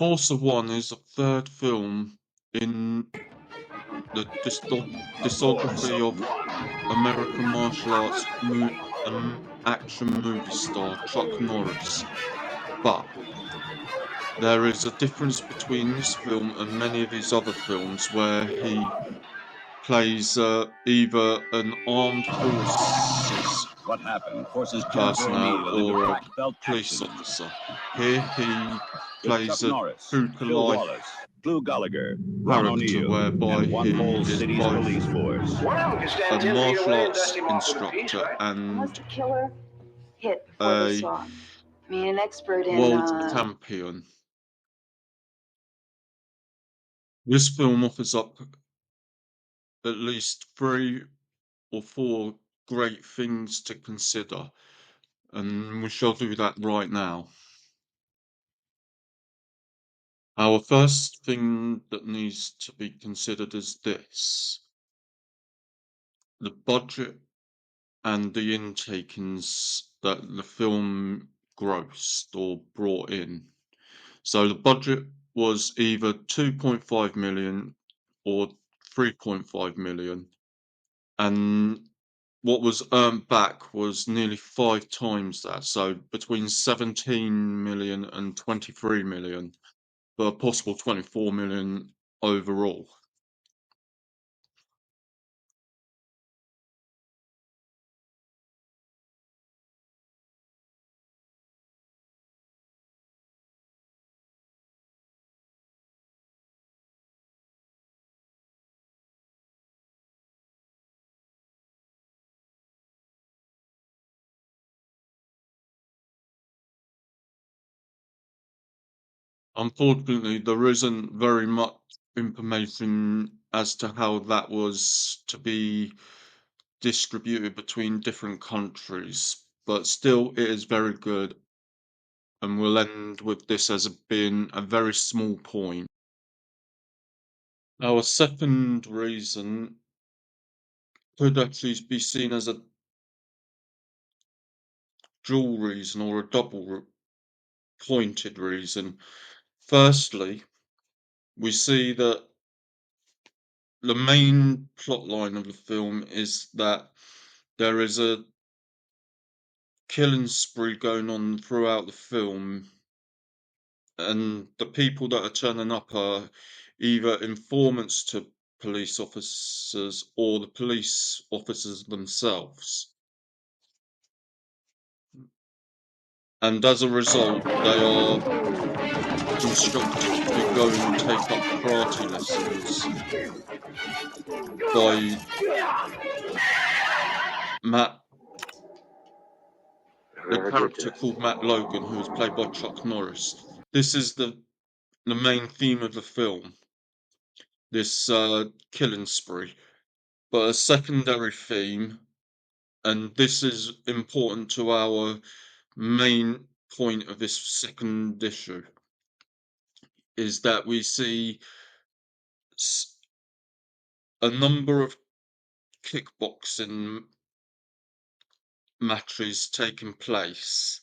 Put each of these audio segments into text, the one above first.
Force of One is the third film in the discography of American martial arts action movie star Chuck Norris. But there is a difference between this film and many of his other films where he plays either an armed forces What happened forces Jennifer personnel O'Neill into or a black belt police action. officer. Here he With Chuck plays a Norris, true to Bill life Wallace, Blue Gallagher, Ron character O'Neill, whereby and one he whole is city's both police force. One of them can a stand 10 feet martial away and dust arts him off with a piece, instructor right? Unless and the killer hit before they a saw him. I mean, an expert in, world champion. This film offers up at least 3 or 4 great things to consider, and we shall do that right now. Our first thing that needs to be considered is this: the budget and the intakings that the film grossed or brought in. So the budget was either 2.5 million or 3.5 million, and what was earned back was nearly 5 times that, so between 17 million and 23 million, but a possible 24 million overall. Unfortunately, there isn't very much information as to how that was to be distributed between different countries, but still it is very good, and we'll end with this as being a very small point. Our second reason could actually be seen as a dual reason or a double pointed reason. Firstly, we see that the main plot line of the film is that there is a killing spree going on throughout the film, and the people that are turning up are either informants to police officers or the police officers themselves. And as a result, they are instructed to go and take up karate lessons by Matt, the character called Matt Logan, who is played by Chuck Norris. This is the main theme of the film, this killing spree. But a secondary theme, and this is important to our main point of this second issue, is that we see a number of kickboxing matches taking place,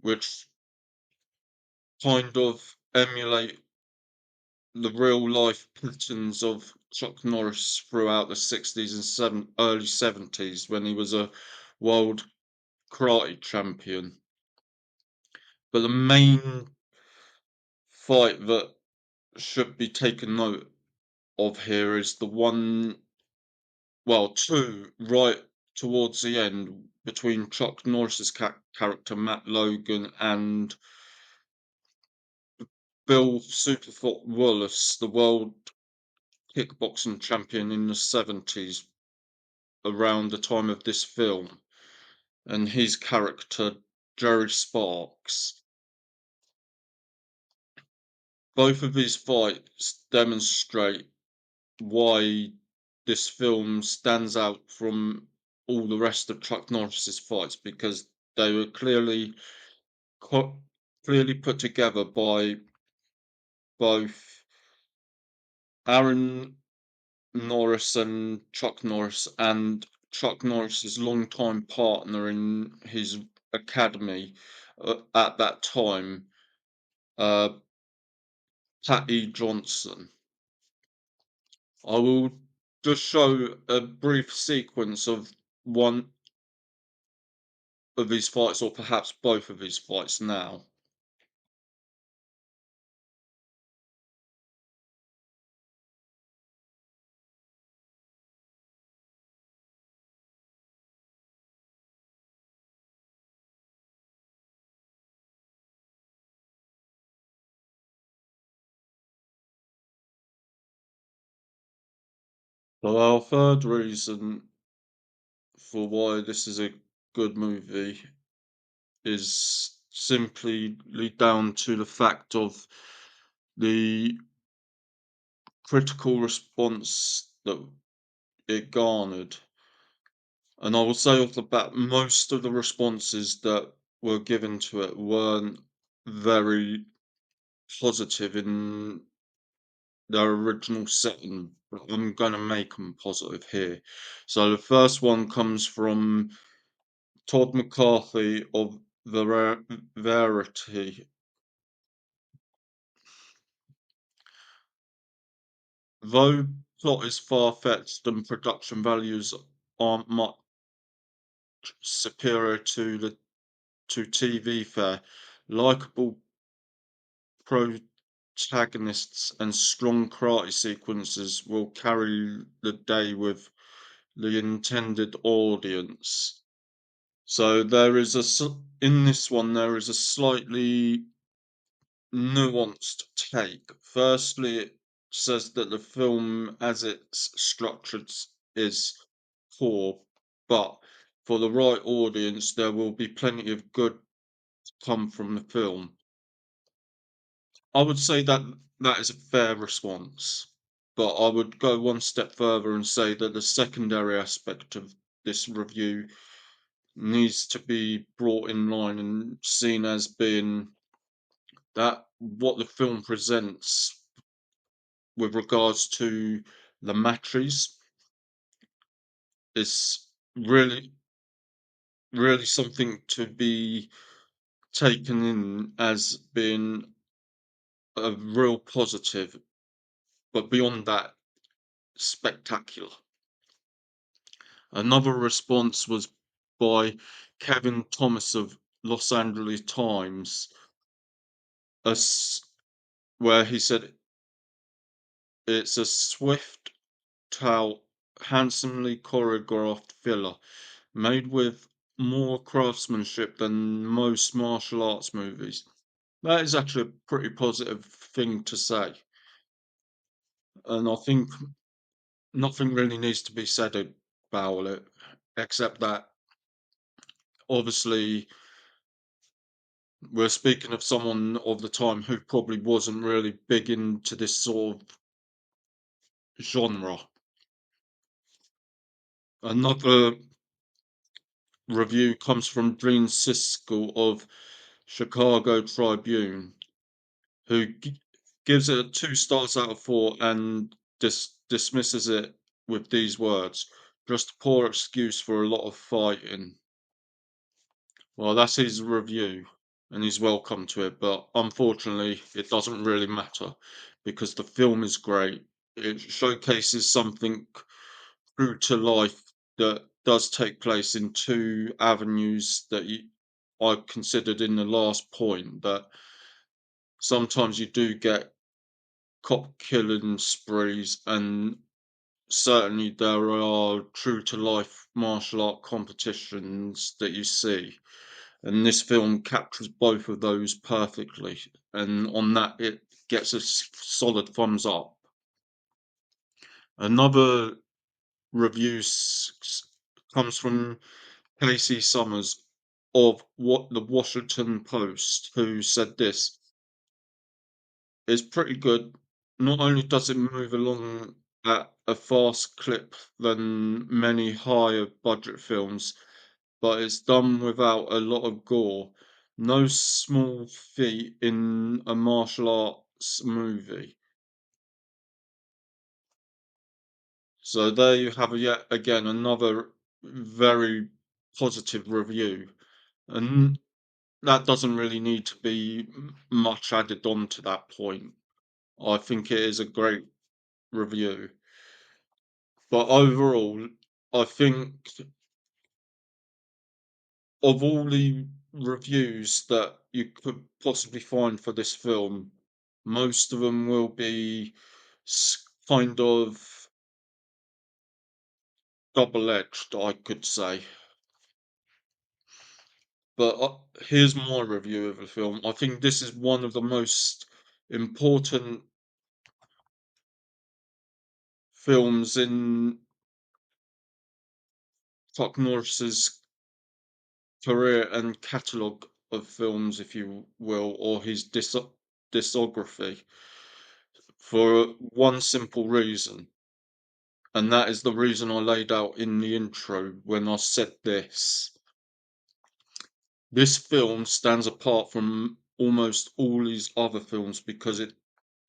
which kind of emulate the real life patterns of Chuck Norris throughout the 60s and early 70s when he was a world karate champion. But the main fight that should be taken note of here is the one, well, two right towards the end between Chuck Norris's character Matt Logan and Bill Superfoot Wallace, the world kickboxing champion in the 70s, around the time of this film, and his character Jerry Sparks. Both of these fights demonstrate why this film stands out from all the rest of Chuck Norris's fights, because they were clearly put together by both Aaron Norris and Chuck Norris, and Chuck Norris's longtime partner in his academy at that time, uh, Patty Johnson. I will just show a brief sequence of one of his fights, or perhaps both of his fights now. So our third reason for why this is a good movie is simply down to the fact of the critical response that it garnered. And I will say off the bat, most of the responses that were given to it weren't very positive in their original setting, but I'm going to make them positive here. So the first one comes from Todd McCarthy of Verity. Though plot is far-fetched and production values aren't much superior to TV fare, likable protagonists and strong karate sequences will carry the day with the intended audience. So in this one there is a slightly nuanced take. Firstly, it says that the film, as it's structured, is poor, but for the right audience, there will be plenty of good come from the film. I would say that that is a fair response, but I would go one step further and say that the secondary aspect of this review needs to be brought in line and seen as being that what the film presents with regards to the matches is really, really something to be taken in as being a real positive, but beyond that, spectacular. Another response was by Kevin Thomas of Los Angeles Times, where he said it's a swift, handsomely choreographed filler, made with more craftsmanship than most martial arts movies. That is actually a pretty positive thing to say. And I think nothing really needs to be said about it, except that obviously we're speaking of someone of the time who probably wasn't really big into this sort of genre. Another review comes from Dean Siskel of Chicago Tribune, who gives it 2 stars out of 4 and dismisses it with these words: "Just a poor excuse for a lot of fighting." Well, that's his review, and he's welcome to it, but unfortunately, it doesn't really matter because the film is great. It showcases something true to life that does take place in two avenues that I considered in the last point, that sometimes you do get cop killing sprees, and certainly there are true to life martial art competitions that you see. And this film captures both of those perfectly, and on that it gets a solid thumbs up. Another review comes from Casey Summers of the Washington Post, who said this: "It's pretty good. Not only does it move along at a fast clip than many higher budget films, but it's done without a lot of gore. No small feat in a martial arts movie." So there you have yet again another very positive review. And that doesn't really need to be much added on to that point. I think it is a great review. But overall, I think of all the reviews that you could possibly find for this film, most of them will be kind of double-edged, I could say. But here's my review of the film. I think this is one of the most important films in Chuck Norris's career and catalogue of films, if you will, or his discography, for one simple reason. And that is the reason I laid out in the intro when I said this. This film stands apart from almost all his other films because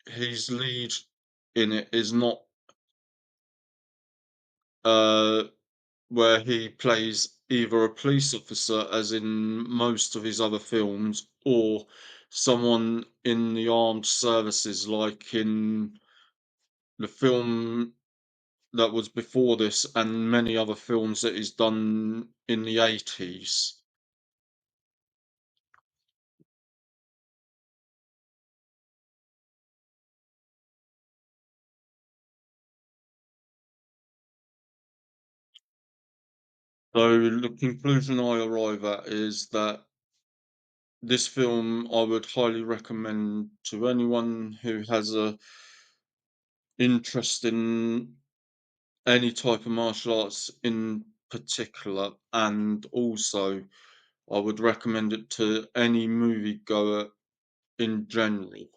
his lead in it is not uh, where he plays either a police officer, as in most of his other films, or someone in the armed services, like in the film that was before this and many other films that he's done in the 80s. So the conclusion I arrive at is that this film I would highly recommend to anyone who has a interest in any type of martial arts in particular, and also I would recommend it to any moviegoer in general.